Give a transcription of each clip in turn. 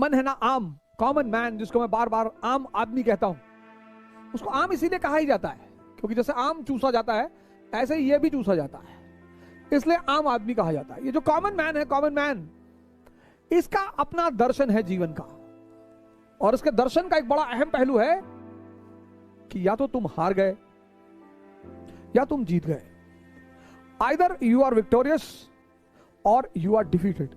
मन है ना आम, कॉमन मैन, जिसको मैं बार बार आम आदमी कहता हूं, उसको आम इसीलिए कहा ही जाता है क्योंकि जैसे आम चूसा जाता है ऐसे ही ये भी चूसा जाता है, इसलिए आम आदमी कहा जाता है। ये जो कॉमन मैन है, कॉमन मैन, इसका अपना दर्शन है जीवन का, और इसके दर्शन का एक बड़ा अहम पहलू है कि या तो तुम हार गए या तुम जीत गए। आइदर यू आर विक्टोरियस और यू आर डिफीटेड।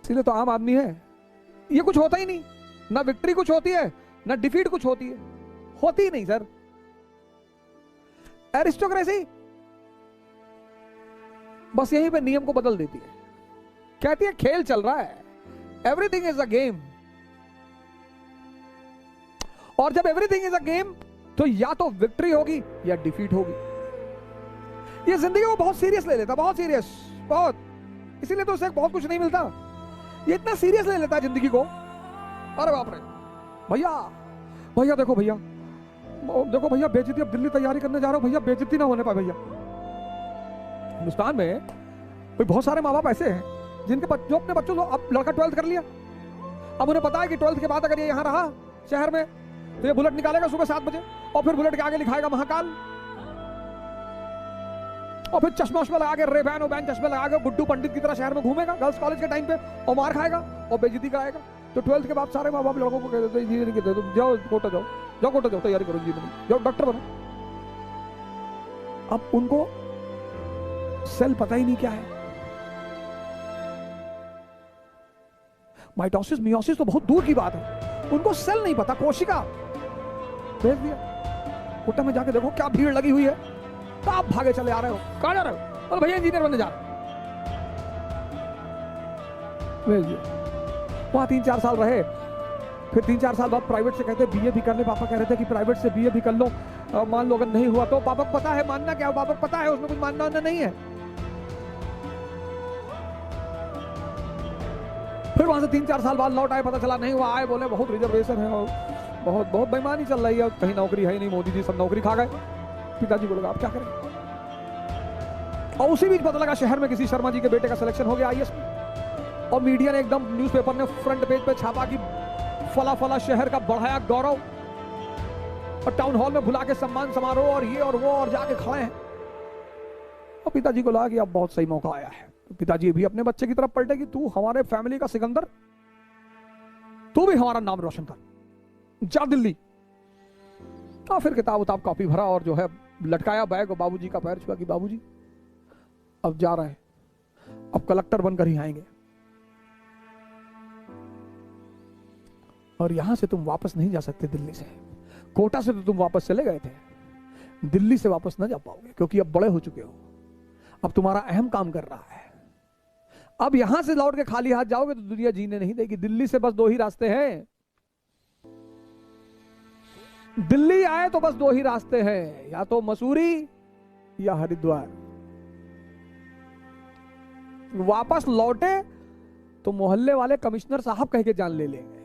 इसलिए तो आम आदमी है, ये कुछ होता ही नहीं, ना विक्ट्री कुछ होती है ना डिफीट कुछ होती है, होती ही नहीं सर। एरिस्टोक्रेसी बस यहीं पे नियम को बदल देती है, कहती है खेल चल रहा है, एवरीथिंग इज अ गेम, और जब एवरीथिंग इज अ गेम तो या तो विक्ट्री होगी या डिफीट होगी। ये जिंदगी को बहुत सीरियस ले लेता, बहुत सीरियस, बहुत, इसीलिए तो उसे बहुत कुछ नहीं मिलता। ये इतना सीरियस ले लेता है जिंदगी को, अरे बाप रे। भैया भैया देखो भैया, देखो भैया बेइज्जती, अब दिल्ली तैयारी करने जा रहा हूं भैया, बेइज्जती ना होने पाए भैया। हिंदुस्तान में कोई बहुत सारे माँ बाप ऐसे हैं जिनके जो अपने बच्चों को, अब लड़का 12th कर लिया, अब उन्हें पता है कि 12th के बाद अगर ये यहां रहा शहर में तो ये बुलेट निकालेगा सुबह 7 बजे, और फिर बुलेट के आगे लिखाएगा महाकाल, और फिर चश्मा वश्मा लगा के, रेबैन ओबैन चश्मा लगा के गुड्डू पंडित की तरह शहर में घूमेगा गर्ल्स कॉलेज के टाइम पे, और मार खाएगा और बेइज्जती कराएगा। तो 12th के बाद सारे माँ बाप लड़कों को कह देते हैं इंजीनियरिंग के, तुम जाओ कोटा जाओ, जाओ कोटा जाओ, तैयारी करो इंजीनियरिंग, जाओ डॉक्टर बनो। अब उनको सेल पता ही नहीं क्या है, माइटोसिस मियोसिस तो बहुत दूर की बात है, उनको सेल नहीं पता, कोशिका भेज दिया। कोटा में जाके देखो क्या भीड़ लगी हुई है, तो आप भागे चले आ रहे हो, कहां जा रहे हो, बोले भैया इंजीनियर बनने जा रहे, भेज दिया। वहां 3-4 साल रहे, फिर 3-4 साल बाद प्राइवेट से कहते बीए भी कर ले, पापा कह रहे थे कि प्राइवेट से बीए भी कर लो, मान लो अगर नहीं हुआ तो, पापा को पता है मानना क्या, पापा को पता है उसमें कुछ मानना नहीं है। फिर वहां से 3-4 साल बाद लौट आए, पता चला नहीं हुआ, आए बोले बहुत रिजर्वेशन है और बहुत बहुत बेईमानी चल रही है, कहीं नौकरी है ही नहीं, मोदी जी सब नौकरी खा गए। पिताजी को लगा अब क्या करें, और उसी बीच पता लगा शहर में किसी शर्मा जी के बेटे का सिलेक्शन हो गया आईएएस में, और मीडिया ने एकदम, न्यूज़पेपर ने फ्रंट पेज पे छापा कि फला फला शहर का बढ़ाया गौरव, और टाउन हॉल में बुला के सम्मान समारोह और ये और वो, और जाके खड़े हैं। और पिताजी को लगा कि अब बहुत सही मौका आया है, तो पिताजी भी अपने बच्चे की तरफ पलटे कि तू हमारे फैमिली का सिकंदर, तू भी हमारा नाम रोशन कर, जा दिल्ली। और फिर किताब उताब कॉपी भरा और जो है लटकाया बैग, और बाबूजी का पैर छुआ कि बाबूजी अब जा रहे हैं, अब कलेक्टर बनकर ही आएंगे, और यहां से तुम वापस नहीं जा सकते दिल्ली से, कोटा से तो तुम वापस चले गए थे, दिल्ली से वापस ना जा पाओगे क्योंकि अब बड़े हो चुके हो, अब तुम्हारा अहम काम कर रहा है, अब यहां से लौट के खाली हाथ जाओगे तो दुनिया जीने नहीं देगी। दिल्ली से बस 2 ही रास्ते हैं, दिल्ली आए तो बस 2 ही रास्ते हैं, या तो मसूरी या हरिद्वार। वापस लौटे तो मोहल्ले वाले कमिश्नर साहब कह के जान ले लेंगे।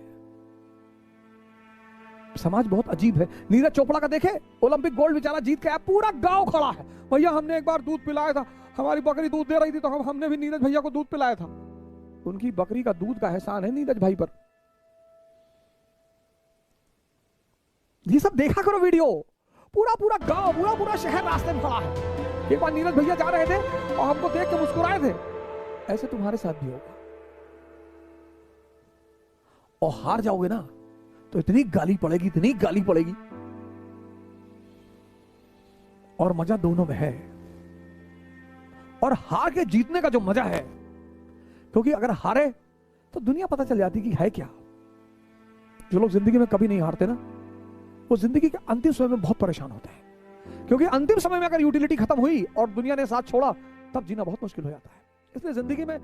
समाज बहुत अजीब है। नीरज चोपड़ा का देखे, ओलंपिक गोल्ड बेचारा जीत के आया, पूरा गांव खड़ा है, भैया हमने एक बार दूध पिलाया था, हमारी बकरी दूध दे रही थी तो हमने भी नीरज भैया को दूध पिलाया था। उनकी बकरी का दूध का एहसान है नीरज भाई पर। ये सब देखा करो वीडियो, पूरा पूरा गांव, पूरा पूरा शहर रास्ते में खड़ा है। एक बार नीरज भैया जा रहे थे और हमको देख के मुस्कुराए थे। ऐसे तुम्हारे साथ भी होगा, और हार जाओगे ना तो इतनी गाली पड़ेगी, इतनी गाली पड़ेगी, और मजा दोनों में है। और हार के जीतने का जो मजा है, क्योंकि अगर हारे तो दुनिया पता चल जाती कि है क्या। जो लोग जिंदगी में कभी नहीं हारते ना, वो जिंदगी के अंतिम समय में बहुत परेशान होते हैं, क्योंकि अंतिम समय में अगर यूटिलिटी खत्म हुई और दुनिया ने साथ छोड़ा, तब जीना बहुत मुश्किल हो जाता है। इसलिए जिंदगी में